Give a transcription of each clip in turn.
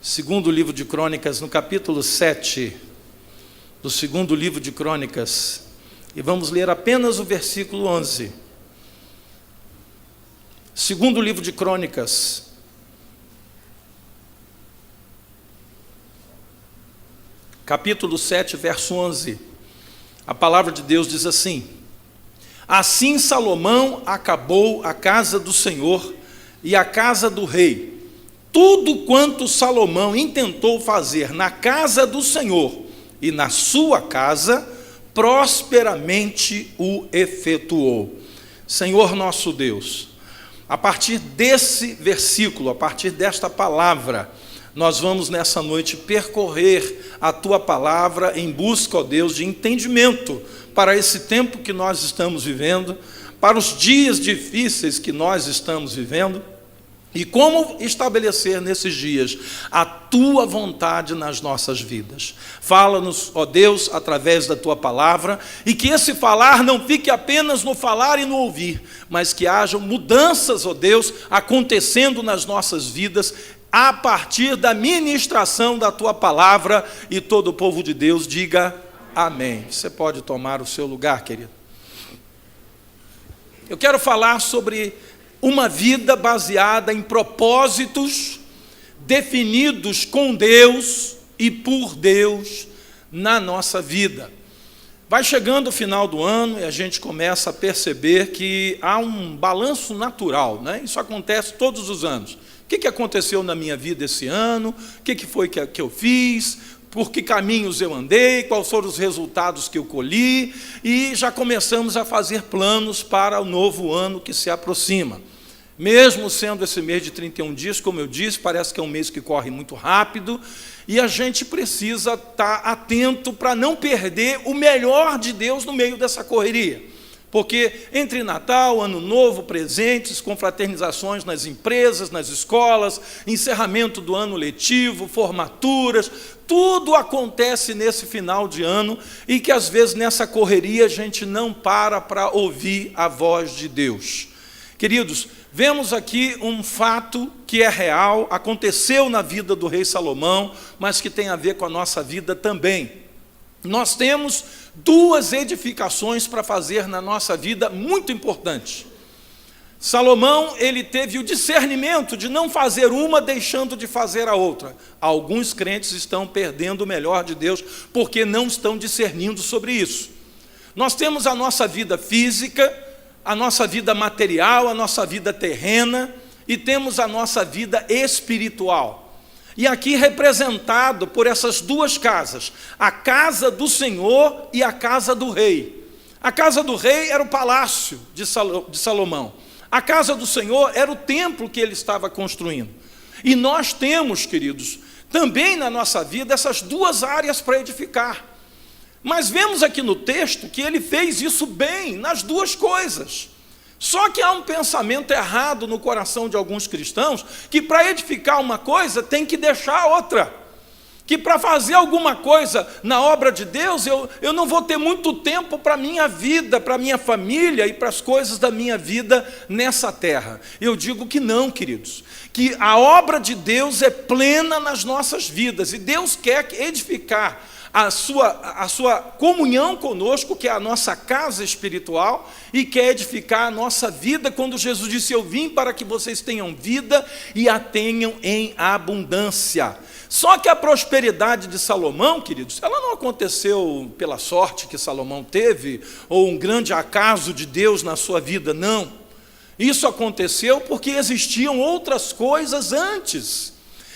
Segundo livro de Crônicas, no capítulo 7 do segundo livro de Crônicas, e vamos ler apenas o versículo 11. Segundo livro de Crônicas, capítulo 7, verso 11. A palavra de Deus diz assim: Assim Salomão acabou a casa do Senhor e a casa do rei. Tudo quanto Salomão intentou fazer na casa do Senhor e na sua casa, prosperamente o efetuou. Senhor nosso Deus, a partir desse versículo, a partir desta palavra, nós vamos nessa noite percorrer a Tua palavra em busca, ó Deus, de entendimento para esse tempo que nós estamos vivendo, para os dias difíceis que nós estamos vivendo, e como estabelecer nesses dias a Tua vontade nas nossas vidas. Fala-nos, ó Deus, através da Tua palavra, e que esse falar não fique apenas no falar e no ouvir, mas que hajam mudanças, ó Deus, acontecendo nas nossas vidas, a partir da ministração da Tua palavra, e todo o povo de Deus diga amém. Você pode tomar o seu lugar, querido. Eu quero falar sobre uma vida baseada em propósitos definidos com Deus e por Deus na nossa vida. Vai chegando o final do ano e a gente começa a perceber que há um balanço natural, né? Isso acontece todos os anos. O que aconteceu na minha vida esse ano? O que foi que eu fiz? Por que caminhos eu andei? Quais foram os resultados que eu colhi? E já começamos a fazer planos para o novo ano que se aproxima. Mesmo sendo esse mês de 31 dias, como eu disse, parece que é um mês que corre muito rápido, e a gente precisa estar atento para não perder o melhor de Deus no meio dessa correria. Porque entre Natal, Ano Novo, presentes, confraternizações nas empresas, nas escolas, encerramento do ano letivo, formaturas, tudo acontece nesse final de ano, e que às vezes nessa correria a gente não para ouvir a voz de Deus. Queridos, vemos aqui um fato que é real, aconteceu na vida do rei Salomão, mas que tem a ver com a nossa vida também. Nós temos duas edificações para fazer na nossa vida muito importantes. Salomão, ele teve o discernimento de não fazer uma deixando de fazer a outra. Alguns crentes estão perdendo o melhor de Deus porque não estão discernindo sobre isso. Nós temos a nossa vida física, a nossa vida material, a nossa vida terrena, e temos a nossa vida espiritual. E aqui representado por essas duas casas, a casa do Senhor e a casa do rei. A casa do rei era o palácio de Salomão. A casa do Senhor era o templo que ele estava construindo. E nós temos, queridos, também na nossa vida essas duas áreas para edificar. Mas vemos aqui no texto que ele fez isso bem, nas duas coisas. Só que há um pensamento errado no coração de alguns cristãos, que para edificar uma coisa tem que deixar a outra. Que para fazer alguma coisa na obra de Deus, eu não vou ter muito tempo para a minha vida, para a minha família e para as coisas da minha vida nessa terra. Eu digo que não, queridos. Que a obra de Deus é plena nas nossas vidas, e Deus quer edificar a sua comunhão conosco, que é a nossa casa espiritual, e quer edificar a nossa vida, quando Jesus disse: eu vim para que vocês tenham vida e a tenham em abundância. Só que a prosperidade de Salomão, queridos, ela não aconteceu pela sorte que Salomão teve, ou um grande acaso de Deus na sua vida, não. Isso aconteceu porque existiam outras coisas antes.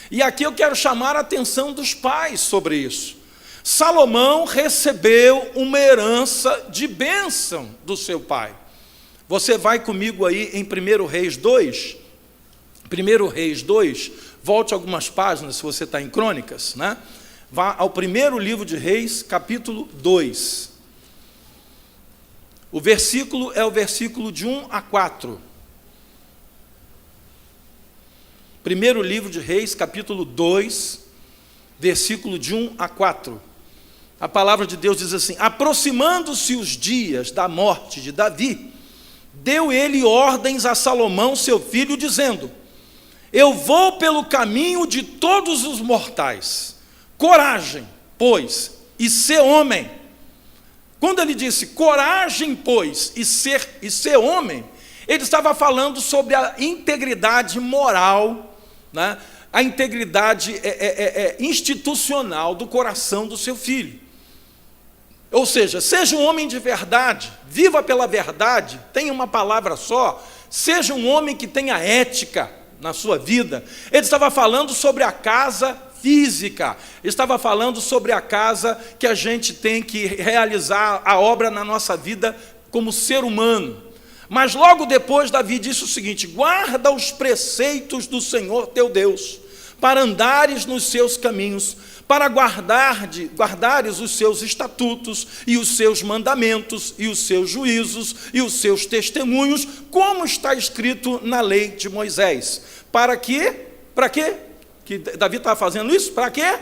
E aqui eu quero chamar a atenção dos pais sobre isso. Salomão recebeu uma herança de bênção do seu pai. Você vai comigo aí em 1 Reis 2? 1 Reis 2, volte algumas páginas se você está em Crônicas, né? Vá ao primeiro livro de Reis, capítulo 2. O versículo é o versículo de 1 a 4. Primeiro livro de Reis, capítulo 2, versículo de 1 a 4. A palavra de Deus diz assim: aproximando-se os dias da morte de Davi, deu ele ordens a Salomão, seu filho, dizendo: Eu vou pelo caminho de todos os mortais. Coragem, pois, e ser homem. Quando ele disse coragem, pois, e ser homem, ele estava falando sobre a integridade moral, né? A integridade institucional do coração do seu filho. Ou seja, seja um homem de verdade, viva pela verdade, tenha uma palavra só, seja um homem que tenha ética na sua vida. Ele estava falando sobre a casa física, estava falando sobre a casa que a gente tem que realizar a obra na nossa vida como ser humano. Mas logo depois Davi disse o seguinte: guarda os preceitos do Senhor teu Deus, para andares nos seus caminhos, para guardares os seus estatutos e os seus mandamentos e os seus juízos e os seus testemunhos, como está escrito na lei de Moisés. Para quê? Para quê? Que Davi estava fazendo isso? Para quê?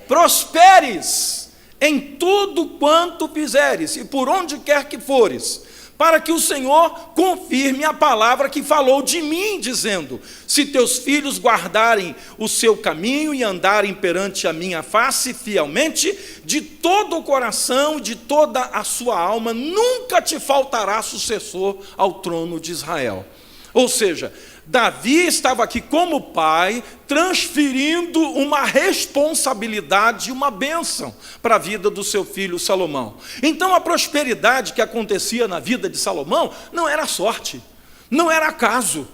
Prosperes em tudo quanto fizeres e por onde quer que fores, para que o Senhor confirme a palavra que falou de mim, dizendo: se teus filhos guardarem o seu caminho e andarem perante a minha face fielmente, de todo o coração, de toda a sua alma, nunca te faltará sucessor ao trono de Israel. Ou seja, Davi estava aqui como pai, transferindo uma responsabilidade e uma bênção para a vida do seu filho Salomão. Então a prosperidade que acontecia na vida de Salomão não era sorte, não era acaso,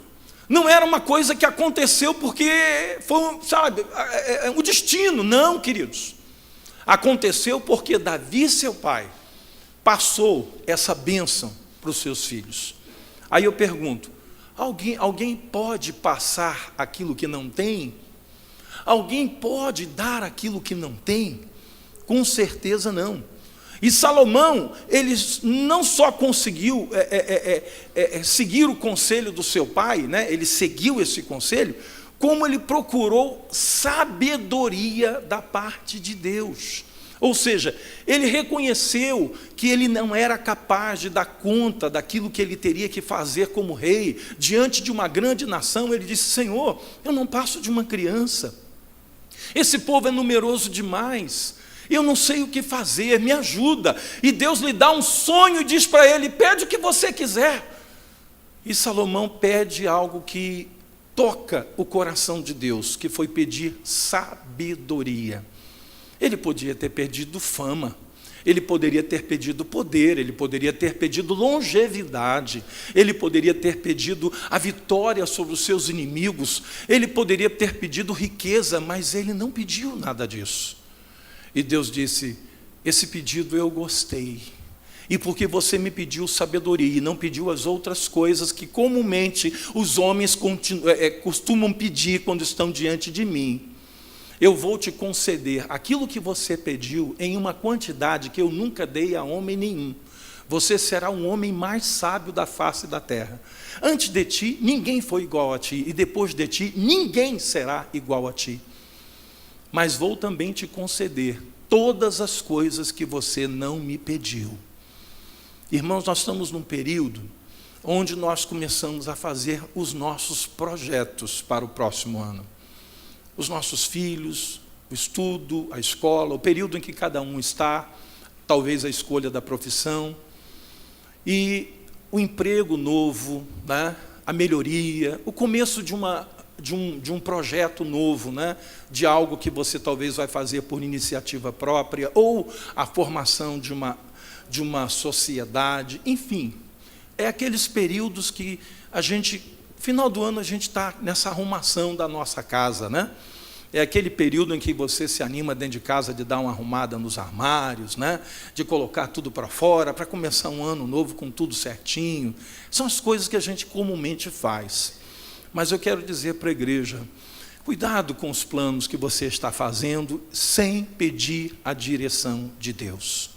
não era uma coisa que aconteceu porque foi, sabe, o destino. Não, queridos. Aconteceu porque Davi, seu pai, passou essa bênção para os seus filhos. Aí eu pergunto: alguém pode passar aquilo que não tem? Alguém pode dar aquilo que não tem? Com certeza não. E Salomão, ele não só conseguiu seguir o conselho do seu pai, né? Ele seguiu esse conselho, como ele procurou sabedoria da parte de Deus. Ou seja, ele reconheceu que ele não era capaz de dar conta daquilo que ele teria que fazer como rei, diante de uma grande nação. Ele disse: Senhor, eu não passo de uma criança, esse povo é numeroso demais, eu não sei o que fazer, me ajuda. E Deus lhe dá um sonho e diz para ele: pede o que você quiser. E Salomão pede algo que toca o coração de Deus, que foi pedir sabedoria. Ele podia ter pedido fama, ele poderia ter pedido poder, ele poderia ter pedido longevidade, ele poderia ter pedido a vitória sobre os seus inimigos, ele poderia ter pedido riqueza, mas ele não pediu nada disso. E Deus disse: esse pedido eu gostei, e porque você me pediu sabedoria e não pediu as outras coisas que comumente os homens costumam pedir quando estão diante de mim, eu vou te conceder aquilo que você pediu em uma quantidade que eu nunca dei a homem nenhum. Você será um homem mais sábio da face da terra. Antes de ti, ninguém foi igual a ti, e depois de ti, ninguém será igual a ti. Mas vou também te conceder todas as coisas que você não me pediu. Irmãos, nós estamos num período onde nós começamos a fazer os nossos projetos para o próximo ano. Os nossos filhos, o estudo, a escola, o período em que cada um está, talvez a escolha da profissão, e o emprego novo, né? A melhoria, o começo de um projeto novo, né? De algo que você talvez vai fazer por iniciativa própria, ou a formação de uma sociedade, enfim. É aqueles períodos que a gente, final do ano, a gente está nessa arrumação da nossa casa, né? É aquele período em que você se anima dentro de casa de dar uma arrumada nos armários, né? De colocar tudo para fora, para começar um ano novo com tudo certinho. São as coisas que a gente comumente faz. Mas eu quero dizer para a igreja: cuidado com os planos que você está fazendo sem pedir a direção de Deus.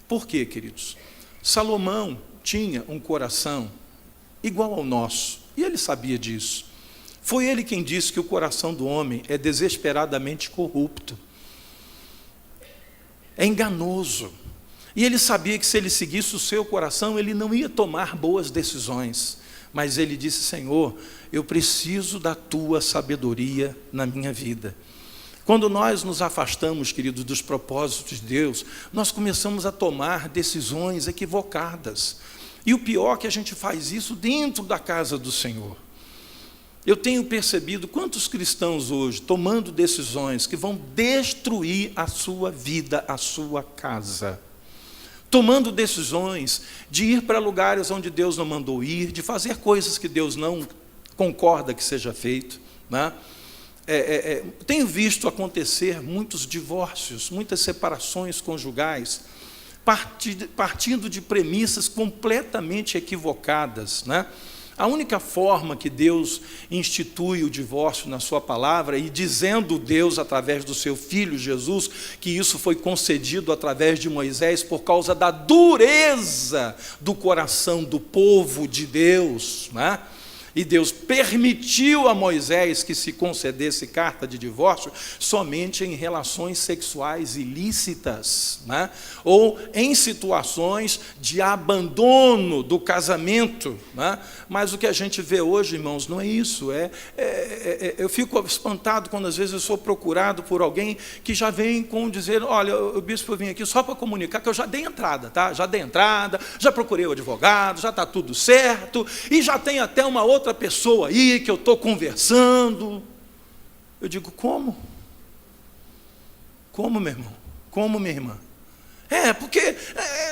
Por quê, queridos? Salomão tinha um coração igual ao nosso, e ele sabia disso. Foi ele quem disse que o coração do homem é desesperadamente corrupto, é enganoso. E ele sabia que se ele seguisse o seu coração, ele não ia tomar boas decisões. Mas ele disse: Senhor, eu preciso da tua sabedoria na minha vida. Quando nós nos afastamos, queridos, dos propósitos de Deus, nós começamos a tomar decisões equivocadas. E o pior é que a gente faz isso dentro da casa do Senhor. Eu tenho percebido quantos cristãos hoje tomando decisões que vão destruir a sua vida, a sua casa. Tomando decisões de ir para lugares onde Deus não mandou ir, de fazer coisas que Deus não concorda que seja feito, né? Tenho visto acontecer muitos divórcios, muitas separações conjugais, partindo de premissas completamente equivocadas, né? A única forma que Deus institui o divórcio na sua palavra, e dizendo Deus através do seu Filho Jesus, que isso foi concedido através de Moisés por causa da dureza do coração do povo de Deus, né? E Deus permitiu a Moisés que se concedesse carta de divórcio somente em relações sexuais ilícitas, né? Ou em situações de abandono do casamento, né? Mas o que a gente vê hoje, irmãos, não é isso. Eu fico espantado quando às vezes eu sou procurado por alguém que já vem com dizer: olha, o bispo, eu vim aqui só para comunicar que eu já dei entrada, tá? Já dei entrada, já procurei o advogado, já está tudo certo, e já tem até uma outra pessoa aí que eu estou conversando. Eu digo: como? Como, meu irmão? Como, minha irmã? Porque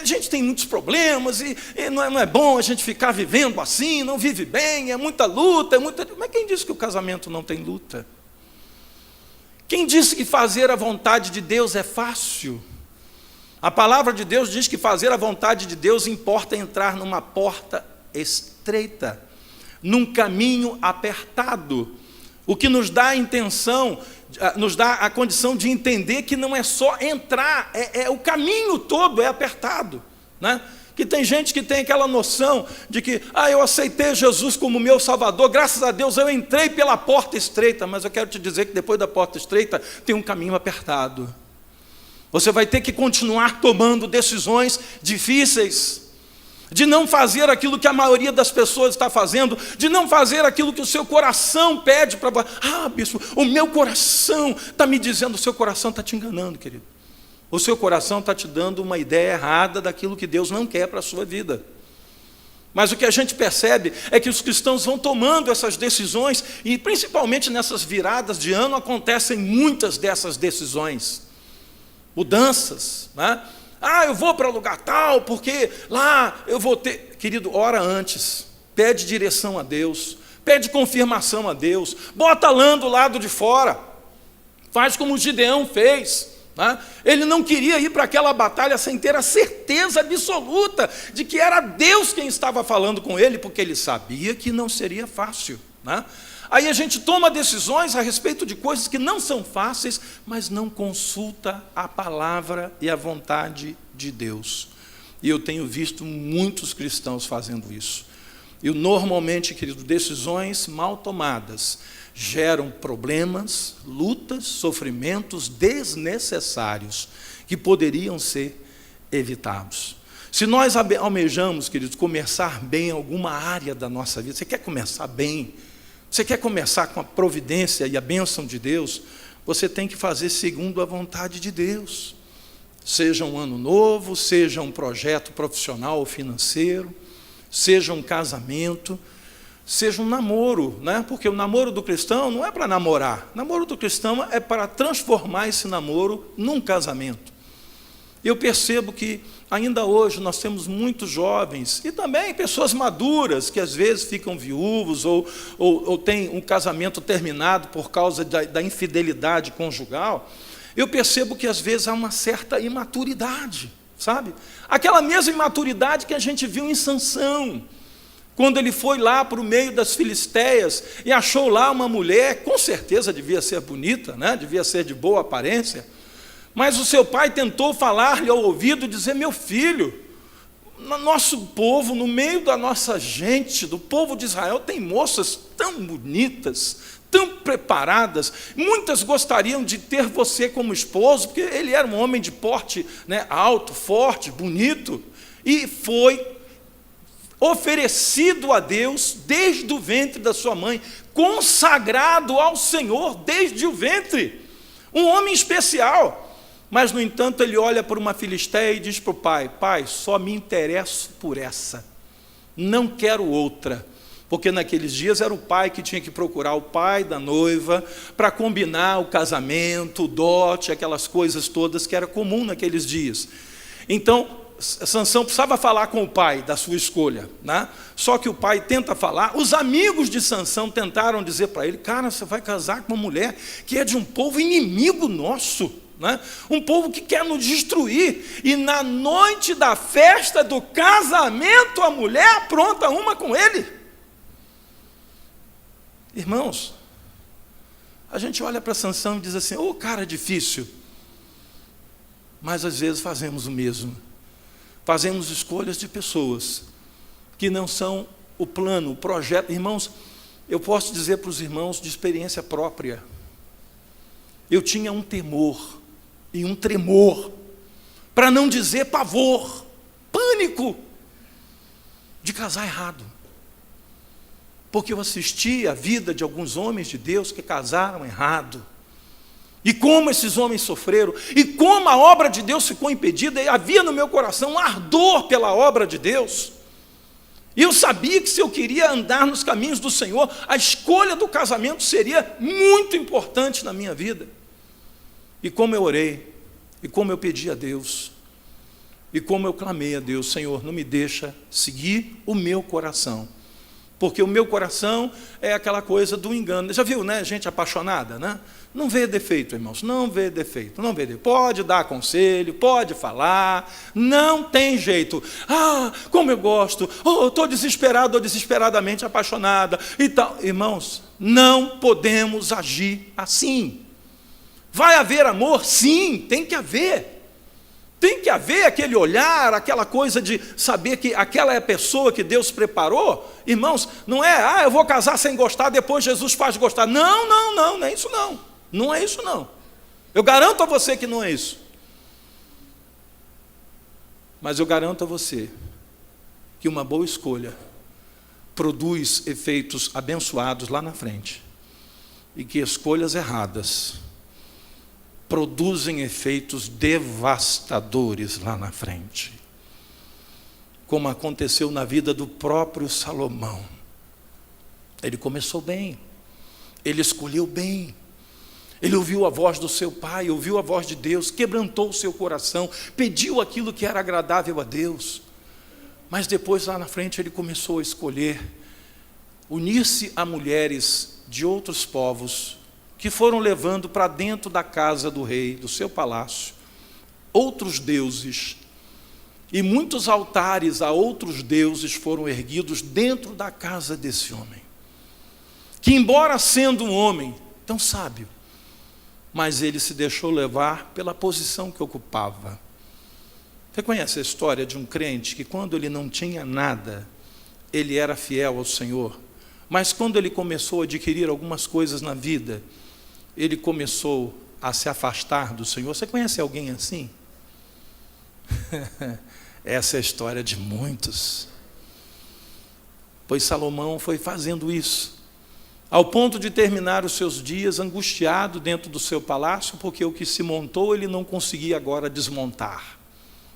a gente tem muitos problemas e não é bom a gente ficar vivendo assim, não vive bem, é muita luta, Mas quem disse que o casamento não tem luta? Quem disse que fazer a vontade de Deus é fácil? A palavra de Deus diz que fazer a vontade de Deus importa entrar numa porta estreita, num caminho apertado, o que nos dá a intenção, nos dá a condição de entender que não é só entrar, o caminho todo é apertado, né? Que tem gente que tem aquela noção de que eu aceitei Jesus como meu Salvador, graças a Deus eu entrei pela porta estreita, mas eu quero te dizer que depois da porta estreita tem um caminho apertado. Você vai ter que continuar tomando decisões difíceis, de não fazer aquilo que a maioria das pessoas está fazendo, de não fazer aquilo que o seu coração pede para você. Bispo, o meu coração está me dizendo. O seu coração está te enganando, querido. O seu coração está te dando uma ideia errada daquilo que Deus não quer para a sua vida. Mas o que a gente percebe é que os cristãos vão tomando essas decisões, e principalmente nessas viradas de ano acontecem muitas dessas decisões. Mudanças, né? Eu vou para lugar tal, porque lá eu vou ter... Querido, ora antes, pede direção a Deus, pede confirmação a Deus, bota lã do lado de fora, faz como Gideão fez, né? Ele não queria ir para aquela batalha sem ter a certeza absoluta de que era Deus quem estava falando com ele, porque ele sabia que não seria fácil, né? Aí a gente toma decisões a respeito de coisas que não são fáceis, mas não consulta a palavra e a vontade de Deus. E eu tenho visto muitos cristãos fazendo isso. E normalmente, querido, decisões mal tomadas geram problemas, lutas, sofrimentos desnecessários que poderiam ser evitados. Se nós almejamos, queridos, começar bem em alguma área da nossa vida, você quer começar bem? Você quer começar com a providência e a bênção de Deus? Você tem que fazer segundo a vontade de Deus. Seja um ano novo, seja um projeto profissional ou financeiro, seja um casamento, seja um namoro, né? Porque o namoro do cristão não é para namorar. O namoro do cristão é para transformar esse namoro num casamento. Eu percebo que ainda hoje nós temos muitos jovens e também pessoas maduras que às vezes ficam viúvos ou têm um casamento terminado por causa da infidelidade conjugal. Eu percebo que às vezes há uma certa imaturidade, sabe? Aquela mesma imaturidade que a gente viu em Sansão, quando ele foi lá para o meio das filisteias e achou lá uma mulher, com certeza devia ser bonita, né? Devia ser de boa aparência. Mas o seu pai tentou falar-lhe ao ouvido, dizer: meu filho, no nosso povo, no meio da nossa gente, do povo de Israel, tem moças tão bonitas, tão preparadas, muitas gostariam de ter você como esposo, porque ele era um homem de porte, né, alto, forte, bonito, e foi oferecido a Deus desde o ventre da sua mãe, consagrado ao Senhor desde o ventre, um homem especial. Mas, no entanto, ele olha para uma filisteia e diz para o pai: pai, só me interesso por essa, não quero outra. Porque naqueles dias era o pai que tinha que procurar o pai da noiva para combinar o casamento, o dote, aquelas coisas todas que era comum naqueles dias. Então, Sansão precisava falar com o pai da sua escolha, né? Só que o pai tenta falar. Os amigos de Sansão tentaram dizer para ele: cara, você vai casar com uma mulher que é de um povo inimigo nosso, né? Um povo que quer nos destruir. E na noite da festa do casamento, a mulher apronta uma com ele. Irmãos, a gente olha para Sansão e diz assim: ô, cara difícil. Mas às vezes fazemos o mesmo. Fazemos escolhas de pessoas que não são o plano, o projeto. Irmãos, eu posso dizer para os irmãos de experiência própria, eu tinha um temor e um tremor, para não dizer pavor, pânico, de casar errado. Porque eu assisti a vida de alguns homens de Deus que casaram errado. E como esses homens sofreram, e como a obra de Deus ficou impedida. E havia no meu coração um ardor pela obra de Deus. E eu sabia que se eu queria andar nos caminhos do Senhor, a escolha do casamento seria muito importante na minha vida. E como eu orei, e como eu pedi a Deus, e como eu clamei a Deus: Senhor, não me deixa seguir o meu coração. Porque o meu coração é aquela coisa do engano. Já viu, né? Gente apaixonada, né? Não vê defeito, irmãos. Não vê defeito. Não vê defeito. Pode dar conselho, pode falar. Não tem jeito. Ah, como eu gosto. Oh, estou desesperado ou desesperadamente apaixonada. E tal. Irmãos, não podemos agir assim. Vai haver amor? Sim, tem que haver. Tem que haver aquele olhar, aquela coisa de saber que aquela é a pessoa que Deus preparou. Irmãos, não é, eu vou casar sem gostar, depois Jesus faz gostar. Não, não é isso não. Não é isso não. Eu garanto a você que não é isso. Mas eu garanto a você que uma boa escolha produz efeitos abençoados lá na frente. E que escolhas erradas produzem efeitos devastadores lá na frente, como aconteceu na vida do próprio Salomão. Ele começou bem, ele escolheu bem, ele ouviu a voz do seu pai, ouviu a voz de Deus, quebrantou o seu coração, pediu aquilo que era agradável a Deus, mas depois lá na frente ele começou a escolher unir-se a mulheres de outros povos, que foram levando para dentro da casa do rei, do seu palácio, outros deuses, e muitos altares a outros deuses foram erguidos dentro da casa desse homem, que embora sendo um homem tão sábio, mas ele se deixou levar pela posição que ocupava. Você conhece a história de um crente que quando ele não tinha nada, ele era fiel ao Senhor, mas quando ele começou a adquirir algumas coisas na vida, ele começou a se afastar do Senhor. Você conhece alguém assim? Essa é a história de muitos. Pois Salomão foi fazendo isso, ao ponto de terminar os seus dias angustiado dentro do seu palácio, porque o que se montou ele não conseguia agora desmontar.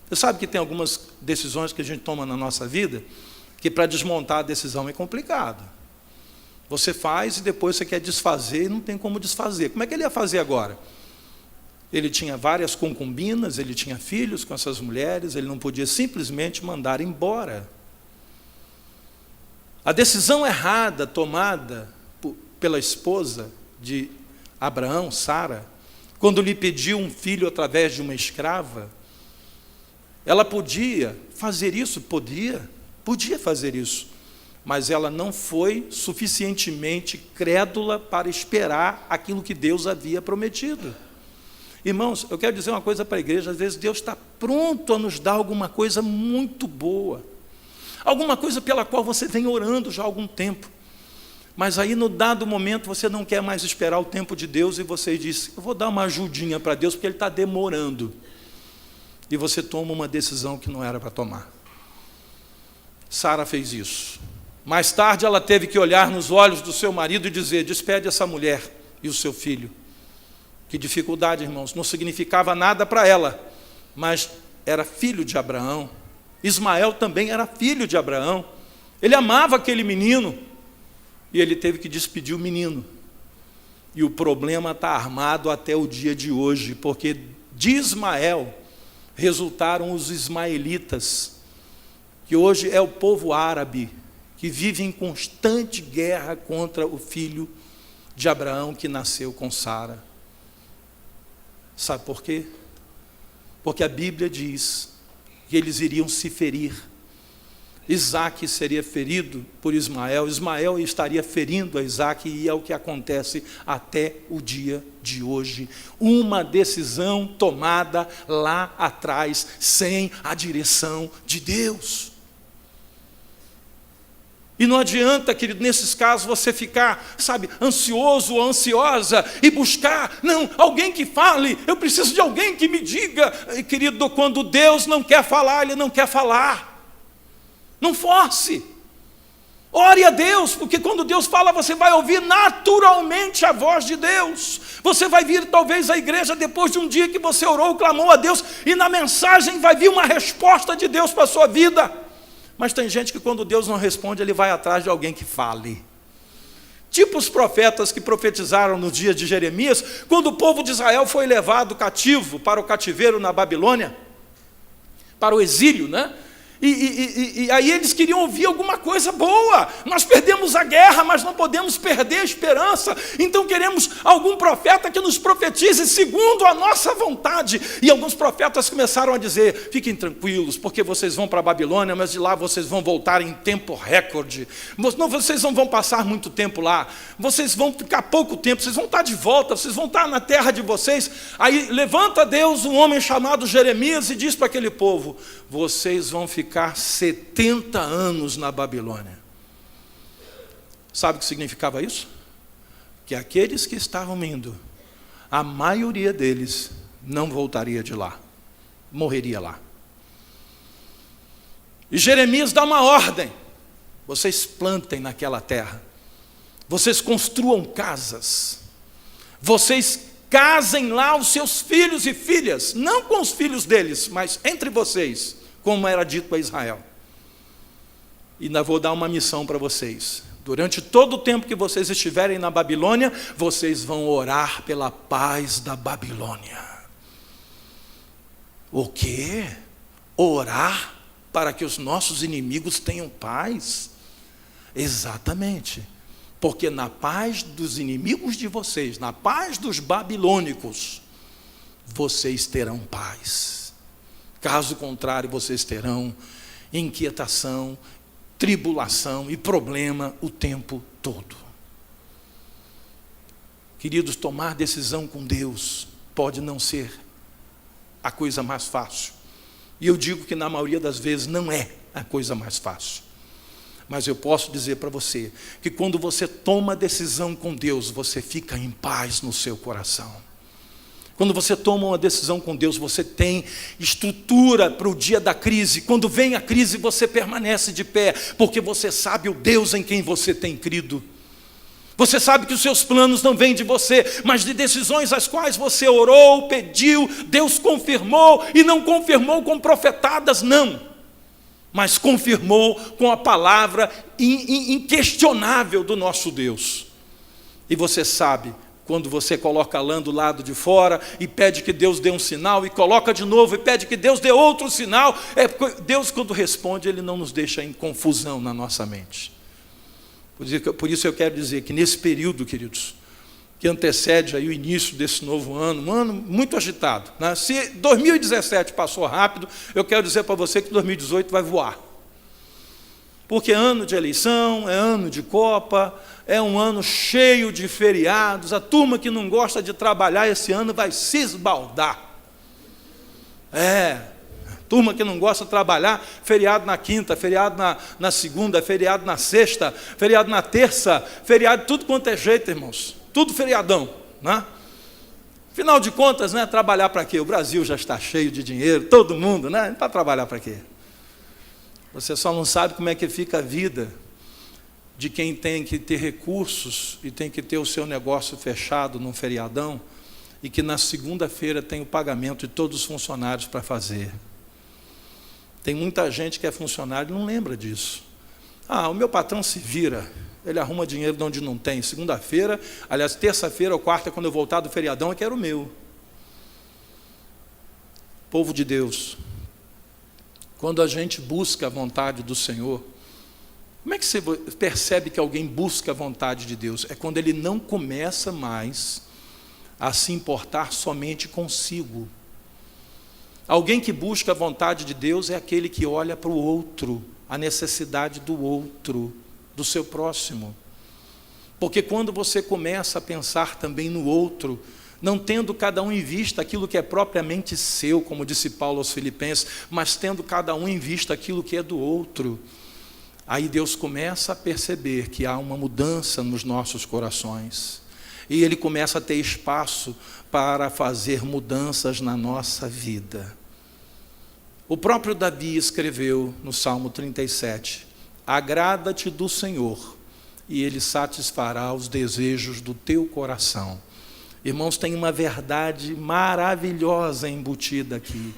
Você sabe que tem algumas decisões que a gente toma na nossa vida, que para desmontar a decisão é complicado. Você faz e depois você quer desfazer e não tem como desfazer. Como é que ele ia fazer agora? Ele tinha várias concubinas, ele tinha filhos com essas mulheres, ele não podia simplesmente mandar embora. A decisão errada tomada pela esposa de Abraão, Sara, quando lhe pediu um filho através de uma escrava, ela podia fazer isso, podia fazer isso, mas ela não foi suficientemente crédula para esperar aquilo que Deus havia prometido. Irmãos, eu quero dizer uma coisa para a igreja: às vezes Deus está pronto a nos dar alguma coisa muito boa, alguma coisa pela qual você vem orando já há algum tempo, mas aí no dado momento você não quer mais esperar o tempo de Deus e você diz: eu vou dar uma ajudinha para Deus porque Ele está demorando, e você toma uma decisão que não era para tomar. Sara fez isso. Mais tarde ela teve que olhar nos olhos do seu marido e dizer: despede essa mulher e o seu filho. Que dificuldade, irmãos, não significava nada para ela, mas era filho de Abraão. Ismael também era filho de Abraão. Ele amava aquele menino e ele teve que despedir o menino. E o problema está armado até o dia de hoje, porque de Ismael resultaram os ismaelitas, que hoje é o povo árabe, que vive em constante guerra contra o filho de Abraão que nasceu com Sara. Sabe por quê? Porque a Bíblia diz que eles iriam se ferir. Isaque seria ferido por Ismael, Ismael estaria ferindo a Isaque, e é o que acontece até o dia de hoje. Uma decisão tomada lá atrás, sem a direção de Deus. E não adianta, querido, nesses casos você ficar, ansioso ou ansiosa e buscar, alguém que fale, eu preciso de alguém que me diga. Querido, quando Deus não quer falar, Ele não quer falar. Não force. Ore a Deus, porque quando Deus fala, você vai ouvir naturalmente a voz de Deus. Você vai vir talvez à igreja depois de um dia que você orou, clamou a Deus, e na mensagem vai vir uma resposta de Deus para a sua vida. Mas tem gente que quando Deus não responde, ele vai atrás de alguém que fale. Tipo os profetas que profetizaram no dia de Jeremias, quando o povo de Israel foi levado cativo para o cativeiro na Babilônia, para o exílio, E aí eles queriam ouvir alguma coisa boa. Nós perdemos a guerra, mas não podemos perder a esperança. Então queremos algum profeta que nos profetize segundo a nossa vontade. E alguns profetas começaram a dizer: fiquem tranquilos, porque vocês vão para a Babilônia, mas de lá vocês vão voltar em tempo recorde. Vocês não vão passar muito tempo lá. Vocês vão ficar pouco tempo, vocês vão estar de volta, vocês vão estar na terra de vocês. Aí levanta Deus um homem chamado Jeremias e diz para aquele povo: vocês vão ficar 70 anos na Babilônia. Sabe o que significava isso? Que aqueles que estavam indo, a maioria deles não voltaria de lá, morreria lá. E Jeremias dá uma ordem: vocês plantem naquela terra, vocês construam casas, vocês casem lá os seus filhos e filhas, não com os filhos deles, mas entre vocês, como era dito a Israel. E ainda vou dar uma missão para vocês: durante todo o tempo que vocês estiverem na Babilônia, vocês vão orar pela paz da Babilônia. O quê? Orar para que os nossos inimigos tenham paz? Exatamente, porque na paz dos inimigos de vocês, na paz dos babilônicos, vocês terão paz. Caso contrário, vocês terão inquietação, tribulação e problema o tempo todo. Queridos, tomar decisão com Deus pode não ser a coisa mais fácil. E eu digo que na maioria das vezes não é a coisa mais fácil. Mas eu posso dizer para você que quando você toma decisão com Deus, você fica em paz no seu coração. Quando você toma uma decisão com Deus, você tem estrutura para o dia da crise. Quando vem a crise, você permanece de pé, porque você sabe o Deus em quem você tem crido. Você sabe que os seus planos não vêm de você, mas de decisões às quais você orou, pediu, Deus confirmou, e não confirmou com profetadas, não, mas confirmou com a palavra inquestionável do nosso Deus. E você sabe, quando você coloca a lã do lado de fora e pede que Deus dê um sinal, e coloca de novo e pede que Deus dê outro sinal, Deus, quando responde, Ele não nos deixa em confusão na nossa mente. Por isso eu quero dizer que nesse período, queridos, que antecede aí o início desse novo ano, um ano muito agitado, né? Se 2017 passou rápido, eu quero dizer para você que 2018 vai voar. Porque é ano de eleição, é ano de Copa, é um ano cheio de feriados. A turma que não gosta de trabalhar esse ano vai se esbaldar. Turma que não gosta de trabalhar, feriado na quinta, feriado na segunda, feriado na sexta, feriado na terça, feriado tudo quanto é jeito, irmãos. Tudo feriadão, né? Afinal de contas, né, trabalhar para quê? O Brasil já está cheio de dinheiro, todo mundo, né? Para trabalhar para quê? Você só não sabe como é que fica a vida de quem tem que ter recursos e tem que ter o seu negócio fechado num feriadão e que na segunda-feira tem o pagamento de todos os funcionários para fazer. Tem muita gente que é funcionário e não lembra disso. O meu patrão se vira, ele arruma dinheiro de onde não tem. Segunda-feira, aliás, terça-feira ou quarta, quando eu voltar do feriadão, é que era o meu. Povo de Deus, quando a gente busca a vontade do Senhor, como é que você percebe que alguém busca a vontade de Deus? É quando ele não começa mais a se importar somente consigo. Alguém que busca a vontade de Deus é aquele que olha para o outro, a necessidade do outro, do seu próximo. Porque quando você começa a pensar também no outro, não tendo cada um em vista aquilo que é propriamente seu, como disse Paulo aos Filipenses, mas tendo cada um em vista aquilo que é do outro, aí Deus começa a perceber que há uma mudança nos nossos corações. E Ele começa a ter espaço para fazer mudanças na nossa vida. O próprio Davi escreveu no Salmo 37, agrada-te do Senhor, e Ele satisfará os desejos do teu coração. Irmãos, tem uma verdade maravilhosa embutida aqui.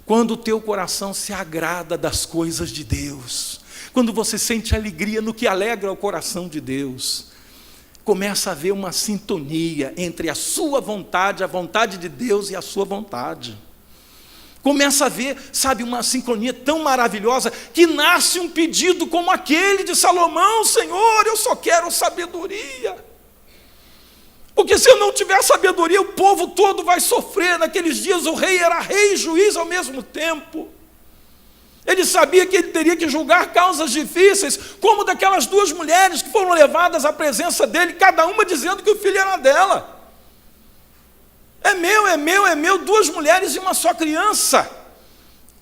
Quando o teu coração se agrada das coisas de Deus, quando você sente alegria no que alegra o coração de Deus, começa a haver uma sintonia entre a sua vontade, a vontade de Deus e a sua vontade. Começa a haver, uma sincronia tão maravilhosa, que nasce um pedido como aquele de Salomão: Senhor, eu só quero sabedoria. Porque se eu não tiver sabedoria, o povo todo vai sofrer. Naqueles dias o rei era rei e juiz ao mesmo tempo. Ele sabia que ele teria que julgar causas difíceis, como daquelas duas mulheres que foram levadas à presença dele, cada uma dizendo que o filho era dela. É meu, é meu, é meu, duas mulheres e uma só criança.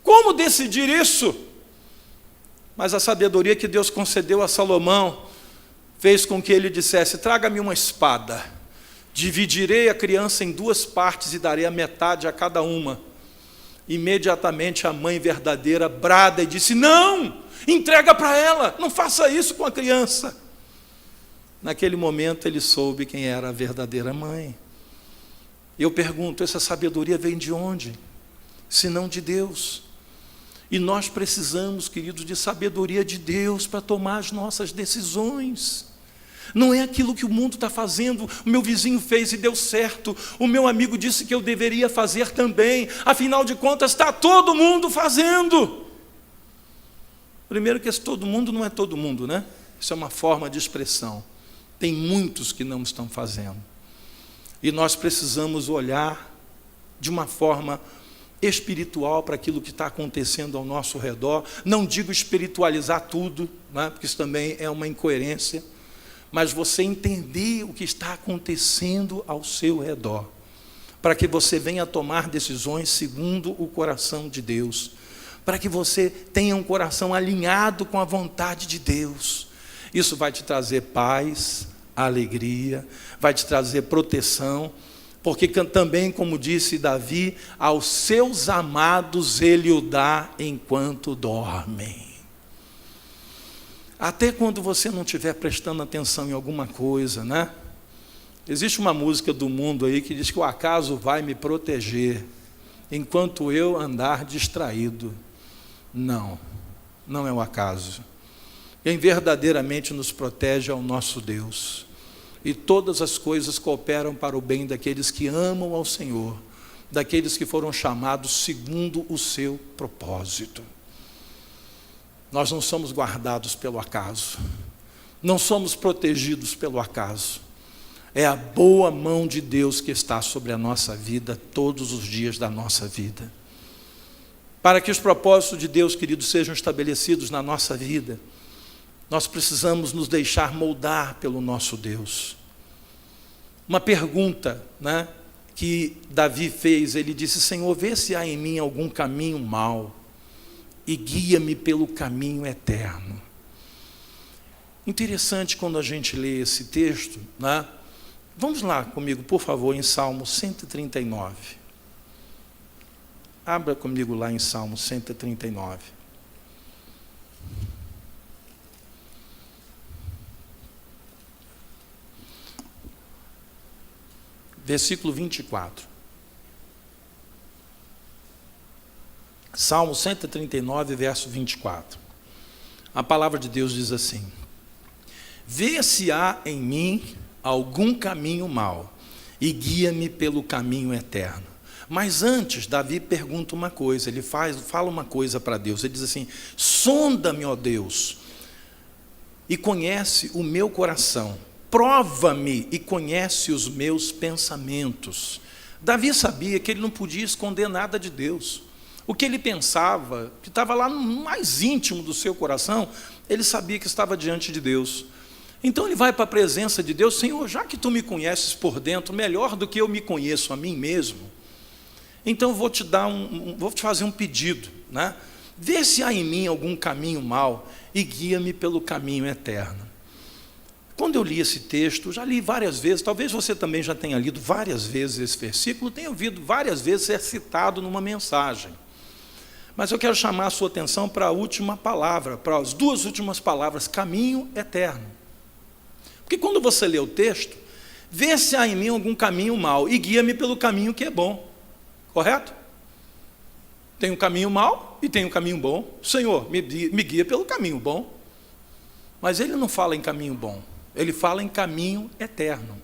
Como decidir isso? Mas a sabedoria que Deus concedeu a Salomão fez com que ele dissesse: traga-me uma espada, dividirei a criança em duas partes e darei a metade a cada uma. Imediatamente a mãe verdadeira brada e disse: não, entrega para ela, não faça isso com a criança. Naquele momento ele soube quem era a verdadeira mãe. Eu pergunto, essa sabedoria vem de onde? Se não de Deus. E nós precisamos, queridos, de sabedoria de Deus para tomar as nossas decisões. Não é aquilo que o mundo está fazendo. O meu vizinho fez e deu certo. O meu amigo disse que eu deveria fazer também. Afinal de contas, está todo mundo fazendo. Primeiro que esse todo mundo não é todo mundo, né? Isso é uma forma de expressão. Tem muitos que não estão fazendo. E nós precisamos olhar de uma forma espiritual para aquilo que está acontecendo ao nosso redor. Não digo espiritualizar tudo, né? Porque isso também é uma incoerência. Mas você entender o que está acontecendo ao seu redor, para que você venha tomar decisões segundo o coração de Deus, para que você tenha um coração alinhado com a vontade de Deus. Isso vai te trazer paz, alegria, vai te trazer proteção, porque também, como disse Davi, aos seus amados Ele o dá enquanto dormem. Até quando você não estiver prestando atenção em alguma coisa, né? Existe uma música do mundo aí que diz que o acaso vai me proteger enquanto eu andar distraído. Não, não é o acaso. Quem verdadeiramente nos protege é o nosso Deus. E todas as coisas cooperam para o bem daqueles que amam ao Senhor, daqueles que foram chamados segundo o seu propósito. Nós não somos guardados pelo acaso, não somos protegidos pelo acaso. É a boa mão de Deus que está sobre a nossa vida todos os dias da nossa vida. Para que os propósitos de Deus, queridos, sejam estabelecidos na nossa vida, nós precisamos nos deixar moldar pelo nosso Deus. Uma pergunta, né, que Davi fez, ele disse: Senhor, vê se há em mim algum caminho mau e guia-me pelo caminho eterno. Interessante quando a gente lê esse texto, né? Vamos lá comigo, por favor, em Salmo 139. Abra comigo lá em Salmo 139. versículo 24. Salmo 139, verso 24. A palavra de Deus diz assim: vê se há em mim algum caminho mau, e guia-me pelo caminho eterno. Mas antes, Davi pergunta uma coisa, ele fala uma coisa para Deus, ele diz assim: sonda-me, ó Deus, e conhece o meu coração, prova-me e conhece os meus pensamentos. Davi sabia que ele não podia esconder nada de Deus. O que ele pensava, que estava lá no mais íntimo do seu coração, ele sabia que estava diante de Deus. Então ele vai para a presença de Deus: Senhor, já que tu me conheces por dentro, melhor do que eu me conheço a mim mesmo, então vou te fazer um pedido, né? Vê se há em mim algum caminho mau e guia-me pelo caminho eterno. Quando eu li esse texto, já li várias vezes, talvez você também já tenha lido várias vezes esse versículo, tenha ouvido várias vezes ser citado numa mensagem. Mas eu quero chamar a sua atenção para a última palavra, para as duas últimas palavras: caminho eterno. Porque quando você lê o texto, vê se há em mim algum caminho mau e guia-me pelo caminho que é bom. Correto? Tem um caminho mau e tem um caminho bom. Senhor, me guia pelo caminho bom. Mas ele não fala em caminho bom, ele fala em caminho eterno.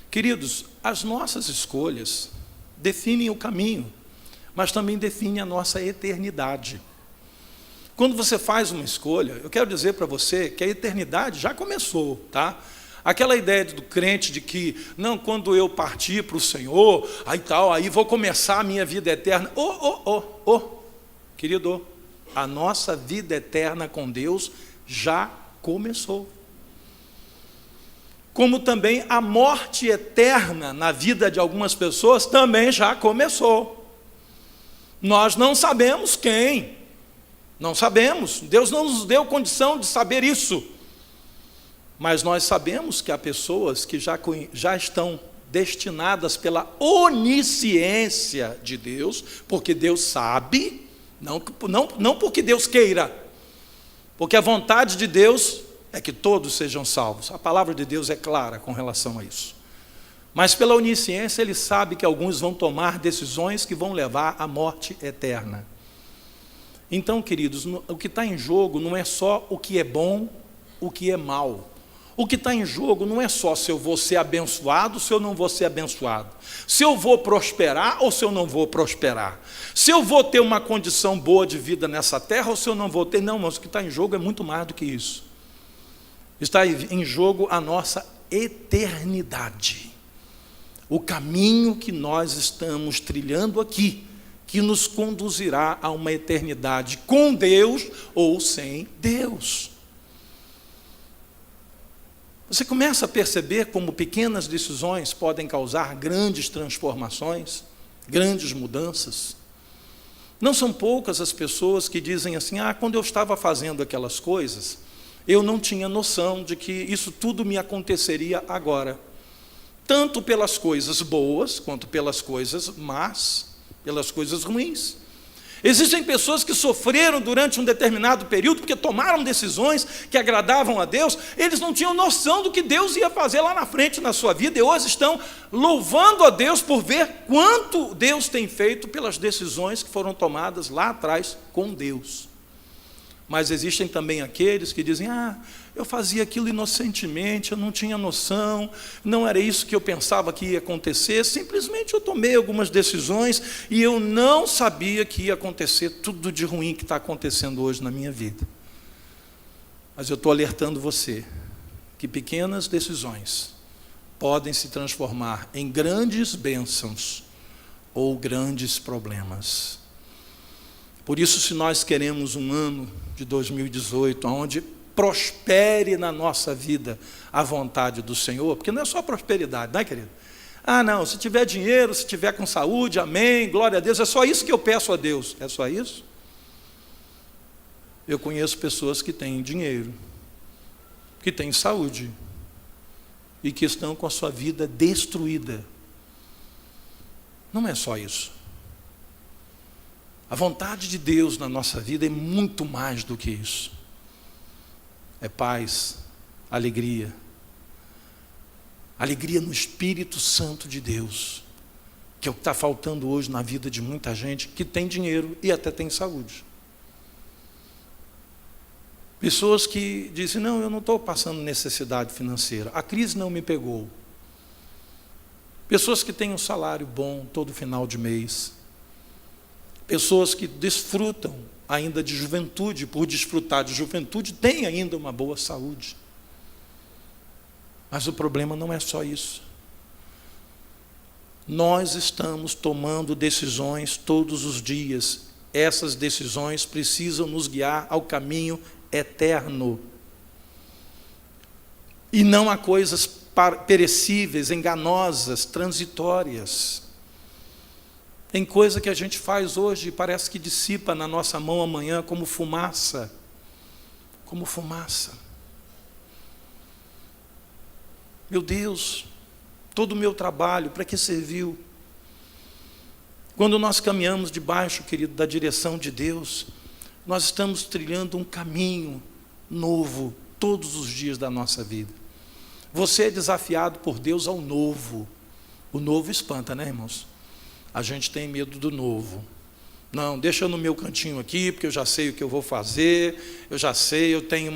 Queridos, as nossas escolhas definem o caminho, mas também definem a nossa eternidade. Quando você faz uma escolha, eu quero dizer para você que a eternidade já começou, tá? Aquela ideia do crente de que, não, quando eu partir para o Senhor, aí vou começar a minha vida eterna. Querido, a nossa vida eterna com Deus já começou. Como também a morte eterna na vida de algumas pessoas também já começou. Nós não sabemos quem, não sabemos, Deus não nos deu condição de saber isso. Mas nós sabemos que há pessoas que já estão destinadas pela onisciência de Deus, porque Deus sabe, não porque Deus queira, porque a vontade de Deus é que todos sejam salvos. A palavra de Deus é clara com relação a isso. Mas pela onisciência Ele sabe que alguns vão tomar decisões que vão levar à morte eterna. Então, queridos, o que está em jogo não é só o que é bom, o que é mal. O que está em jogo não é só se eu vou ser abençoado, se eu não vou ser abençoado. Se eu vou prosperar ou se eu não vou prosperar. Se eu vou ter uma condição boa de vida nessa terra ou se eu não vou ter. Não, mas o que está em jogo é muito mais do que isso. Está em jogo a nossa eternidade. O caminho que nós estamos trilhando aqui, que nos conduzirá a uma eternidade com Deus ou sem Deus. Você começa a perceber como pequenas decisões podem causar grandes transformações, grandes mudanças. Não são poucas as pessoas que dizem assim: quando eu estava fazendo aquelas coisas, eu não tinha noção de que isso tudo me aconteceria agora. Tanto pelas coisas boas, quanto pelas coisas más, pelas coisas ruins. Existem pessoas que sofreram durante um determinado período, porque tomaram decisões que agradavam a Deus, eles não tinham noção do que Deus ia fazer lá na frente na sua vida, e hoje estão louvando a Deus por ver quanto Deus tem feito pelas decisões que foram tomadas lá atrás com Deus. Mas existem também aqueles que dizem: eu fazia aquilo inocentemente, eu não tinha noção, não era isso que eu pensava que ia acontecer, simplesmente eu tomei algumas decisões e eu não sabia que ia acontecer tudo de ruim que está acontecendo hoje na minha vida. Mas eu estou alertando você que pequenas decisões podem se transformar em grandes bênçãos ou grandes problemas. Por isso, se nós queremos um ano de 2018, onde prospere na nossa vida a vontade do Senhor, porque não é só prosperidade, não é, querido? Não, se tiver dinheiro, se tiver com saúde, amém, glória a Deus, é só isso que eu peço a Deus. É só isso? Eu conheço pessoas que têm dinheiro, que têm saúde, e que estão com a sua vida destruída. Não é só isso. A vontade de Deus na nossa vida é muito mais do que isso. É paz, alegria, Alegria no Espírito Santo de Deus, que é o que está faltando hoje na vida de muita gente que tem dinheiro e até tem saúde. Pessoas que dizem, não, eu não estou passando necessidade financeira, a crise não me pegou. Pessoas que têm um salário bom todo final de mês. Pessoas que desfrutam ainda de juventude, por desfrutar de juventude, têm ainda uma boa saúde. Mas o problema não é só isso. Nós estamos tomando decisões todos os dias. Essas decisões precisam nos guiar ao caminho eterno. E não a coisas perecíveis, enganosas, transitórias. Tem coisa que a gente faz hoje e parece que dissipa na nossa mão amanhã como fumaça. Como fumaça. Meu Deus, todo o meu trabalho, para que serviu? Quando nós caminhamos debaixo, querido, da direção de Deus, nós estamos trilhando um caminho novo todos os dias da nossa vida. Você é desafiado por Deus ao novo. O novo espanta, né, irmãos? A gente tem medo do novo. Não, deixa eu no meu cantinho aqui, porque eu já sei o que eu vou fazer, eu já sei, eu tenho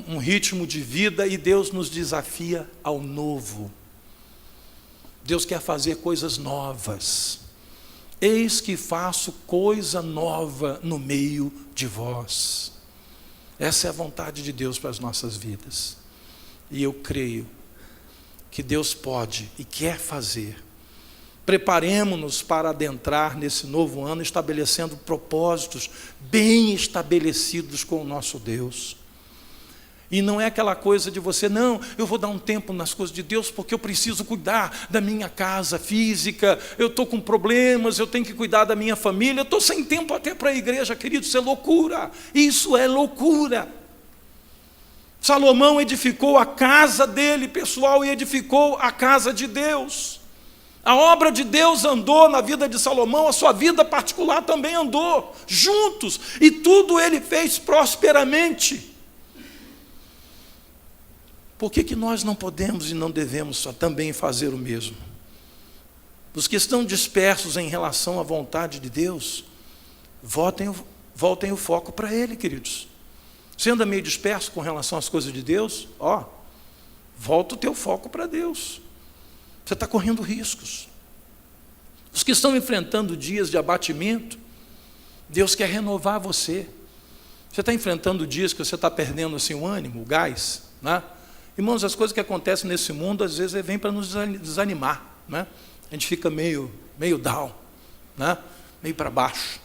um ritmo de vida, e Deus nos desafia ao novo. Deus quer fazer coisas novas. Eis que faço coisa nova no meio de vós. Essa é a vontade de Deus para as nossas vidas. E eu creio que Deus pode e quer fazer. Preparemo-nos para adentrar nesse novo ano, estabelecendo propósitos bem estabelecidos com o nosso Deus. E não é aquela coisa de você, não, eu vou dar um tempo nas coisas de Deus, porque eu preciso cuidar da minha casa física, eu estou com problemas, eu tenho que cuidar da minha família, eu estou sem tempo até para a igreja, querido, isso é loucura, isso é loucura. Salomão edificou a casa dele, pessoal, e edificou a casa de Deus. A obra de Deus andou na vida de Salomão, a sua vida particular também andou, juntos, e tudo ele fez prosperamente. Por que nós não podemos e não devemos também fazer o mesmo? Os que estão dispersos em relação à vontade de Deus, voltem o foco para Ele, queridos. Você anda meio disperso com relação às coisas de Deus? Volta o teu foco para Deus. Você está correndo riscos. Os que estão enfrentando dias de abatimento, Deus quer renovar você. Você está enfrentando dias que você está perdendo assim, o ânimo, o gás, né? Irmãos, as coisas que acontecem nesse mundo, às vezes, vêm para nos desanimar, né? A gente fica meio down, né? Meio para baixo.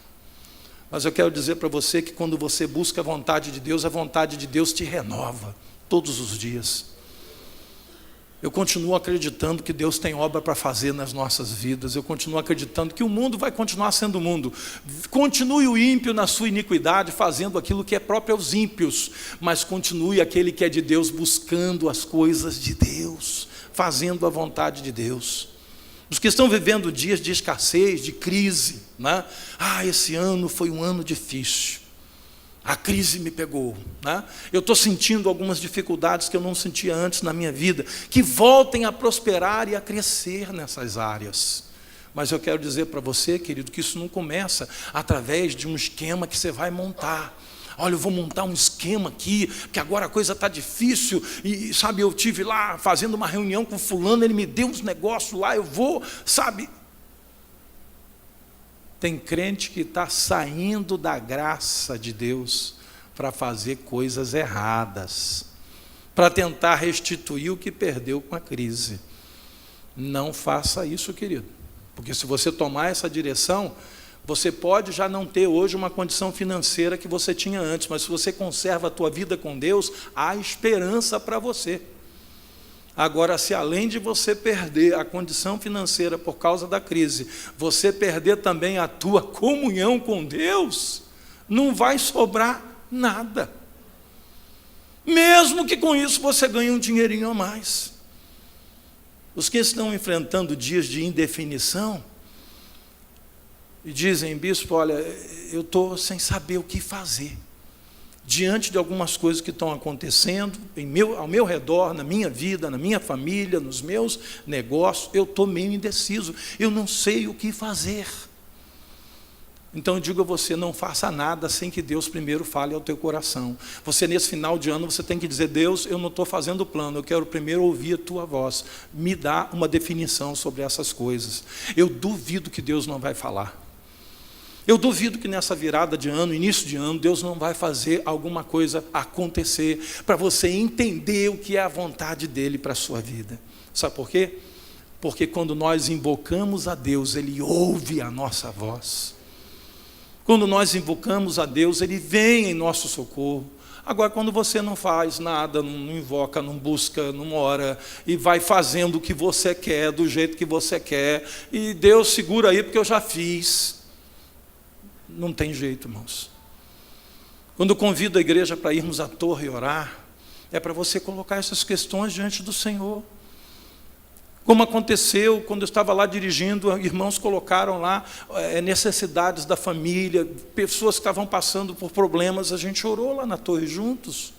Mas eu quero dizer para você que quando você busca a vontade de Deus te renova todos os dias. Eu continuo acreditando que Deus tem obra para fazer nas nossas vidas. Eu continuo acreditando que o mundo vai continuar sendo mundo. Continue o ímpio na sua iniquidade, fazendo aquilo que é próprio aos ímpios, mas continue aquele que é de Deus, buscando as coisas de Deus, fazendo a vontade de Deus. Os que estão vivendo dias de escassez, de crise, né? Esse ano foi um ano difícil. A crise me pegou, né? Eu estou sentindo algumas dificuldades que eu não sentia antes na minha vida, que voltem a prosperar e a crescer nessas áreas. Mas eu quero dizer para você, querido, que isso não começa através de um esquema que você vai montar. Olha, eu vou montar um esquema aqui, porque agora a coisa está difícil, e sabe, eu estive lá fazendo uma reunião com fulano, ele me deu uns negócios lá, eu vou, sabe... Tem crente que está saindo da graça de Deus para fazer coisas erradas, para tentar restituir o que perdeu com a crise. Não faça isso, querido, porque se você tomar essa direção, você pode já não ter hoje uma condição financeira que você tinha antes, mas se você conserva a tua vida com Deus, há esperança para você. Agora, se além de você perder a condição financeira por causa da crise, você perder também a tua comunhão com Deus, não vai sobrar nada. Mesmo que com isso você ganhe um dinheirinho a mais. Os que estão enfrentando dias de indefinição, e dizem, bispo, olha, eu estou sem saber o que fazer. diante de algumas coisas que estão acontecendo ao meu redor, na minha vida, na minha família, nos meus negócios, eu estou meio indeciso, eu não sei o que fazer. Então eu digo a você, não faça nada sem que Deus primeiro fale ao teu coração. Você nesse final de ano, você tem que dizer: Deus, eu não estou fazendo plano, eu quero primeiro ouvir a tua voz, me dá uma definição sobre essas coisas. Eu duvido que Deus não vai falar. Eu duvido que nessa virada de ano, início de ano, Deus não vai fazer alguma coisa acontecer para você entender o que é a vontade dEle para a sua vida. Sabe por quê? Porque quando nós invocamos a Deus, Ele ouve a nossa voz. Quando nós invocamos a Deus, Ele vem em nosso socorro. Agora, quando você não faz nada, não invoca, não busca, não ora, e vai fazendo o que você quer, do jeito que você quer, e Deus segura aí porque eu já fiz. Não tem jeito, irmãos. Quando eu convido a igreja para irmos à torre orar, é para você colocar essas questões diante do Senhor. Como aconteceu quando eu estava lá dirigindo, irmãos colocaram lá necessidades da família, pessoas que estavam passando por problemas, a gente orou lá na torre juntos.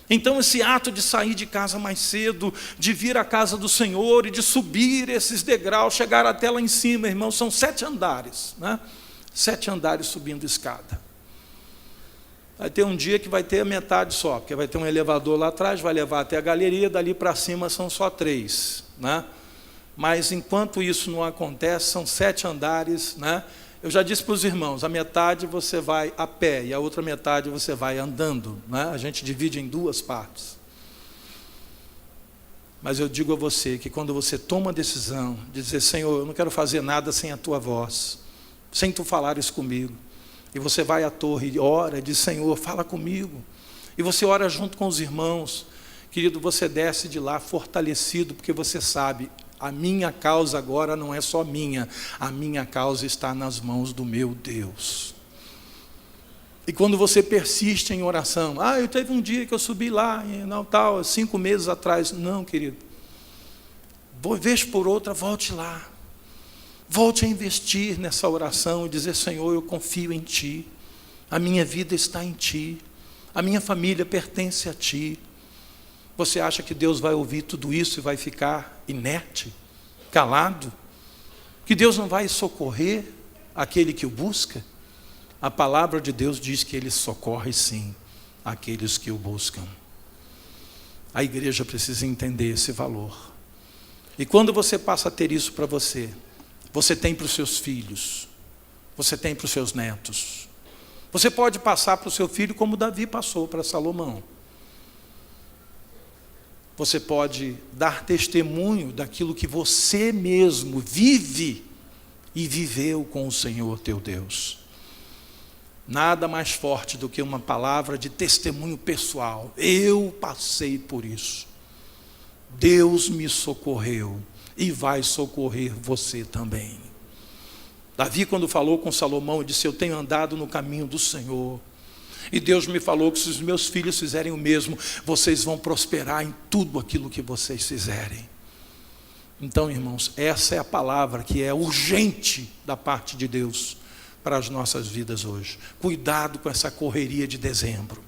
Então esse ato de sair de casa mais cedo, de vir à casa do Senhor e de subir esses degraus, chegar até lá em cima, irmãos, são 7 andares, né? 7 andares subindo escada. Vai ter um dia que vai ter a metade só, porque vai ter um elevador lá atrás, vai levar até a galeria, dali para cima são só 3, né? Mas enquanto isso não acontece, são 7 andares, né? Eu já disse para os irmãos, a metade você vai a pé e a outra metade você vai andando, né? A gente divide em 2 partes. Mas eu digo a você que quando você toma a decisão de dizer: Senhor, eu não quero fazer nada sem a tua voz, sem tu falares comigo, e você vai à torre e ora e diz: Senhor, fala comigo, e você ora junto com os irmãos, querido, você desce de lá fortalecido, porque você sabe, a minha causa agora não é só minha, a minha causa está nas mãos do meu Deus. E quando você persiste em oração: eu teve um dia que eu subi lá, não, tal, 5 meses atrás. Não, querido, vez por outra, volte lá. Volte a investir nessa oração e dizer: Senhor, eu confio em Ti, a minha vida está em Ti, a minha família pertence a Ti. Você acha que Deus vai ouvir tudo isso e vai ficar inerte, calado? Que Deus não vai socorrer aquele que o busca? A palavra de Deus diz que Ele socorre sim aqueles que o buscam. A igreja precisa entender esse valor. E quando você passa a ter isso para você, você tem para os seus filhos, você tem para os seus netos. Você pode passar para o seu filho como Davi passou para Salomão. Você pode dar testemunho daquilo que você mesmo vive e viveu com o Senhor teu Deus. Nada mais forte do que uma palavra de testemunho pessoal. Eu passei por isso. Deus me socorreu e vai socorrer você também. Davi, quando falou com Salomão, disse: eu tenho andado no caminho do Senhor, e Deus me falou que se os meus filhos fizerem o mesmo, vocês vão prosperar em tudo aquilo que vocês fizerem. Então, irmãos, essa é a palavra que é urgente da parte de Deus para as nossas vidas hoje. Cuidado com essa correria de dezembro.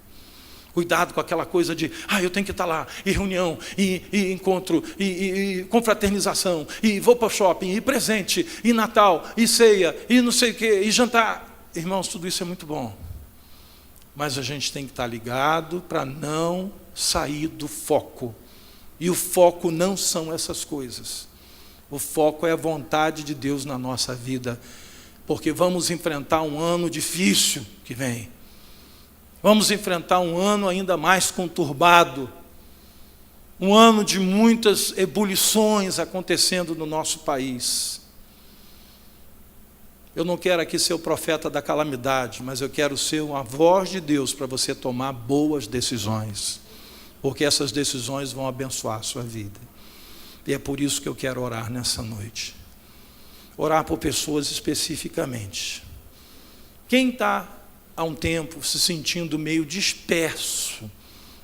Cuidado com aquela coisa de: eu tenho que estar lá, e reunião, e encontro, e confraternização, e vou para o shopping, e presente, e Natal, e ceia, e não sei o quê, e jantar. Irmãos, tudo isso é muito bom. Mas a gente tem que estar ligado para não sair do foco. E o foco não são essas coisas. O foco é a vontade de Deus na nossa vida. Porque vamos enfrentar um ano difícil que vem. Vamos enfrentar um ano ainda mais conturbado. Um ano de muitas ebulições acontecendo no nosso país. Eu não quero aqui ser o profeta da calamidade, mas eu quero ser uma voz de Deus para você tomar boas decisões. Porque essas decisões vão abençoar a sua vida. E é por isso que eu quero orar nessa noite. Orar por pessoas especificamente. Quem está há um tempo se sentindo meio disperso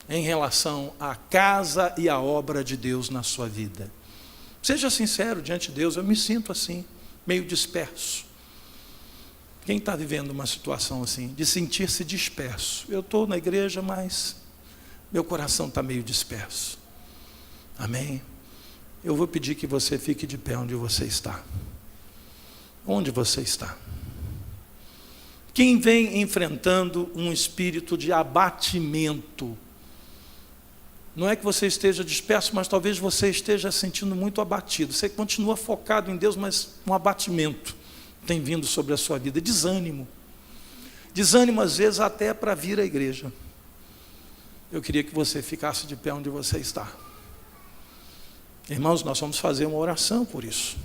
em relação à casa e à obra de Deus na sua vida? Seja sincero diante de Deus: eu me sinto assim, meio disperso. Quem está vivendo uma situação assim, de sentir-se disperso? Eu estou na igreja, mas meu coração está meio disperso. Amém? Eu vou pedir que você fique de pé onde você está. Onde você está? Quem vem enfrentando um espírito de abatimento? Não é que você esteja disperso, mas talvez você esteja sentindo muito abatido. Você continua focado em Deus, mas um abatimento tem vindo sobre a sua vida. Desânimo. Desânimo, às vezes, até para vir à igreja. Eu queria que você ficasse de pé onde você está. Irmãos, nós vamos fazer uma oração por isso.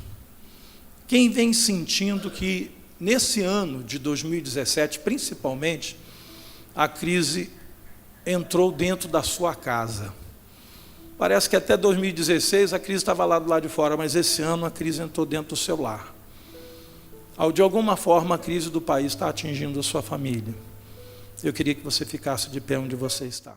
Quem vem sentindo que, nesse ano de 2017, principalmente, a crise entrou dentro da sua casa. Parece que até 2016 a crise estava lá do lado de fora, mas esse ano a crise entrou dentro do seu lar. De alguma forma a crise do país está atingindo a sua família. Eu queria que você ficasse de pé onde você está.